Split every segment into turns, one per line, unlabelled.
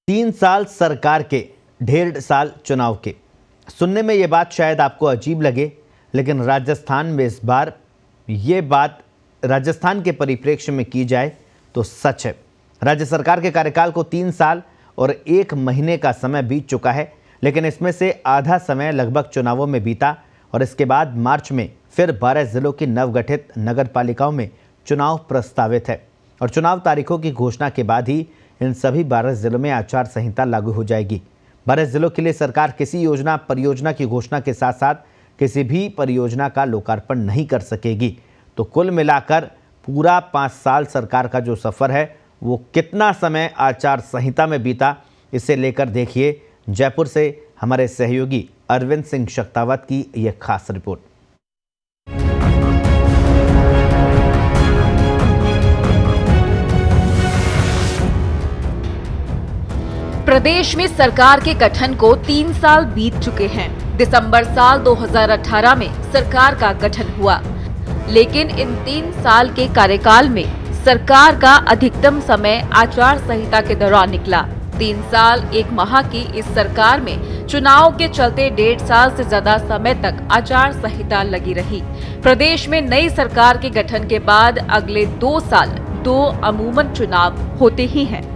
3 साल सरकार के, 1.5 साल चुनाव के। सुनने में ये बात शायद आपको अजीब लगे, लेकिन राजस्थान में इस बार ये बात राजस्थान के परिप्रेक्ष्य में की जाए तो सच है। राज्य सरकार के कार्यकाल को 3 साल और 1 महीने का समय बीत चुका है, लेकिन इसमें से आधा समय लगभग चुनावों में बीता और इसके बाद मार्च में फिर 12 जिलों की नवगठित नगर पालिकाओं में चुनाव प्रस्तावित है और चुनाव तारीखों की घोषणा के बाद ही इन सभी 12 जिलों में आचार संहिता लागू हो जाएगी। 12 जिलों के लिए सरकार किसी परियोजना की घोषणा के साथ साथ किसी भी परियोजना का लोकार्पण नहीं कर सकेगी। तो कुल मिलाकर पूरा 5 साल सरकार का जो सफ़र है वो कितना समय आचार संहिता में बीता, इसे लेकर देखिए जयपुर से हमारे सहयोगी अरविंद सिंह शक्तावत की यह खास रिपोर्ट।
प्रदेश में सरकार के गठन को 3 साल बीत चुके हैं। दिसंबर साल 2018 में सरकार का गठन हुआ, लेकिन इन 3 साल के कार्यकाल में सरकार का अधिकतम समय आचार संहिता के दौरान निकला। 3 साल 1 माह की इस सरकार में चुनाव के चलते 1.5 साल से ज्यादा समय तक आचार संहिता लगी रही। प्रदेश में नई सरकार के गठन के बाद अगले 2 साल 2 अमूमन चुनाव होते ही हैं,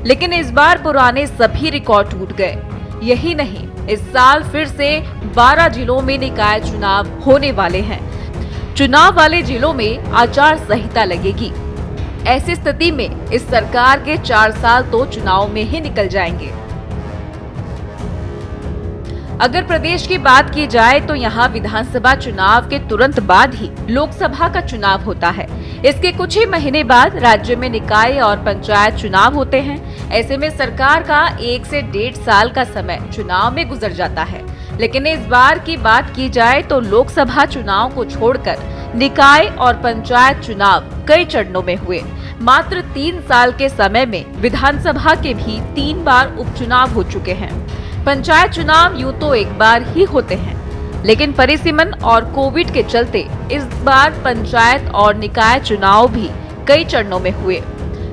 लेकिन इस बार पुराने सभी रिकॉर्ड टूट गए। यही नहीं, इस साल फिर से 12 जिलों में निकाय चुनाव होने वाले हैं। चुनाव वाले जिलों में आचार संहिता लगेगी। ऐसी स्थिति में इस सरकार के 4 साल तो चुनाव में ही निकल जाएंगे। अगर प्रदेश की बात की जाए तो यहाँ विधानसभा चुनाव के तुरंत बाद ही लोकसभा का चुनाव होता है। इसके कुछ ही महीने बाद राज्य में निकाय और पंचायत चुनाव होते हैं। ऐसे में सरकार का 1 से 1.5 साल का समय चुनाव में गुजर जाता है। लेकिन इस बार की बात की जाए तो लोकसभा चुनाव को छोड़कर निकाय और पंचायत चुनाव कई चरणों में हुए। मात्र 3 साल के समय में विधानसभा के भी 3 बार उपचुनाव हो चुके हैं। पंचायत चुनाव यूं तो 1 बार ही होते हैं, लेकिन परिसीमन और कोविड के चलते इस बार पंचायत और निकाय चुनाव भी कई चरणों में हुए।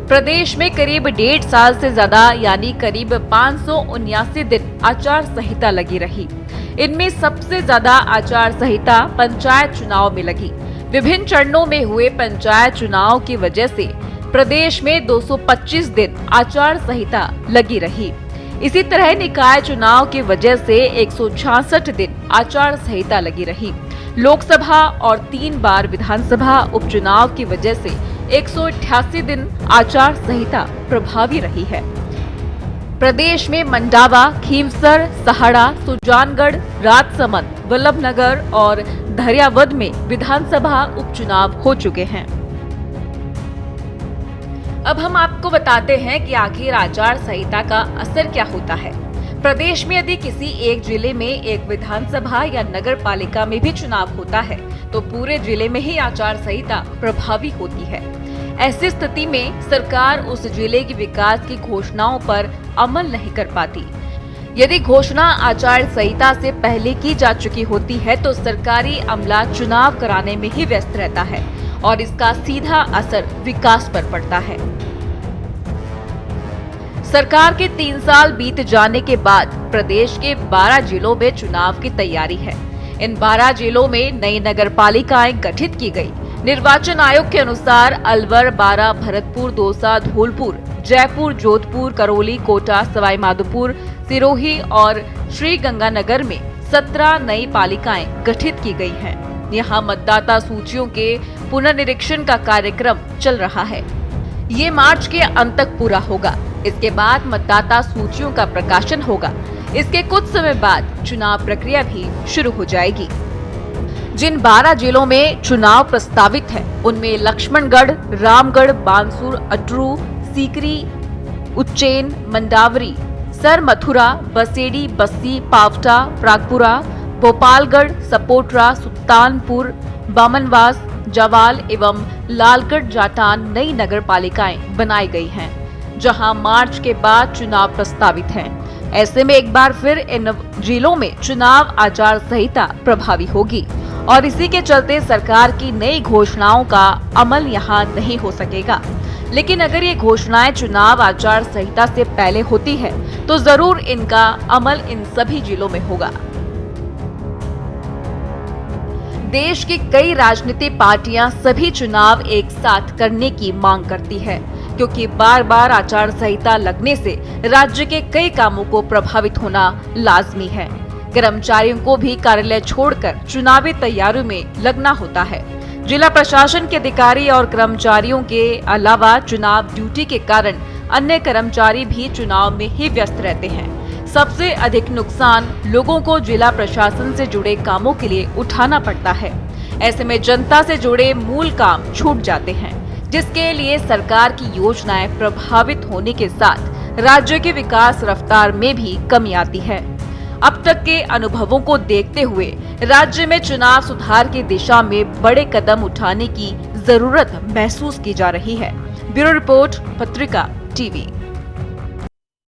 प्रदेश में करीब 1.5 साल से ज्यादा यानी करीब 579 दिन आचार संहिता लगी रही। इनमें सबसे ज्यादा आचार संहिता पंचायत चुनाव में लगी। विभिन्न चरणों में हुए पंचायत चुनाव की वजह से प्रदेश में 225 दिन आचार संहिता लगी रही। इसी तरह निकाय चुनाव की वजह से 166 दिन आचार संहिता लगी रही। लोकसभा और 3 बार विधानसभा उपचुनाव की वजह से 188 दिन आचार संहिता प्रभावी रही है। प्रदेश में मंडावा, खींवसर, सहाड़ा, सुजानगढ़, राजसमंद, वल्लभनगर और धरियावद में विधानसभा उपचुनाव हो चुके हैं। अब हम आपको बताते हैं कि आखिर आचार संहिता का असर क्या होता है। प्रदेश में यदि किसी एक जिले में एक विधानसभा या नगर पालिका में भी चुनाव होता है तो पूरे जिले में ही आचार संहिता प्रभावी होती है। ऐसी स्थिति में सरकार उस जिले की विकास की घोषणाओं पर अमल नहीं कर पाती। यदि घोषणा आचार संहिता से पहले की जा चुकी होती है तो सरकारी अमला चुनाव कराने में ही व्यस्त रहता है और इसका सीधा असर विकास पर पड़ता है। सरकार के 3 साल बीत जाने के बाद प्रदेश के 12 जिलों में चुनाव की तैयारी है। इन 12 जिलों में नई नगर पालिकाएं गठित की गई। निर्वाचन आयोग के अनुसार अलवर, बारा, भरतपुर, दौसा, धौलपुर, जयपुर, जोधपुर, करौली, कोटा, सवाई माधोपुर, सिरोही और श्रीगंगानगर में 17 नई पालिकाएं गठित की गई हैं। यहाँ मतदाता सूचियों के पुनर्निरीक्षण का कार्यक्रम चल रहा है। ये मार्च के अंत तक पूरा होगा। इसके बाद मतदाता सूचियों का प्रकाशन होगा। इसके कुछ समय बाद चुनाव प्रक्रिया भी शुरू हो जाएगी। जिन 12 जिलों में चुनाव प्रस्तावित है उनमें लक्ष्मणगढ़, रामगढ़, बानसूर, अटरू, सीकरी, उज्जैन, मंडावरी, सरमथुरा, बसेड़ी, बस्सी, पावटा, प्रागपुरा, भोपालगढ़, सपोटरा, सुल्तानपुर, बामनवास, जवाल एवं लालगढ़ जाटान नई नगर पालिकाएं बनाई गई हैं, जहां मार्च के बाद चुनाव प्रस्तावित हैं। ऐसे में एक बार फिर इन जिलों में चुनाव आचार संहिता प्रभावी होगी और इसी के चलते सरकार की नई घोषणाओं का अमल यहां नहीं हो सकेगा। लेकिन अगर ये घोषणाएं चुनाव आचार संहिता से पहले होती है तो जरूर इनका अमल इन सभी जिलों में होगा। देश की कई राजनीतिक पार्टियां सभी चुनाव एक साथ करने की मांग करती है, क्योंकि बार बार आचार संहिता लगने से राज्य के कई कामों को प्रभावित होना लाजमी है। कर्मचारियों को भी कार्यालय छोड़कर चुनावी तैयारियों में लगना होता है। जिला प्रशासन के अधिकारी और कर्मचारियों के अलावा चुनाव ड्यूटी के कारण अन्य कर्मचारी भी चुनाव में ही व्यस्त रहते हैं। सबसे अधिक नुकसान लोगों को जिला प्रशासन से जुड़े कामों के लिए उठाना पड़ता है। ऐसे में जनता से जुड़े मूल काम छूट जाते हैं, जिसके लिए सरकार की योजनाएं प्रभावित होने के साथ राज्य के विकास रफ्तार में भी कमी आती है। अब तक के अनुभवों को देखते हुए राज्य में चुनाव सुधार की दिशा में बड़े कदम उठाने की जरूरत महसूस की जा रही है। ब्यूरो रिपोर्ट, पत्रिका टीवी।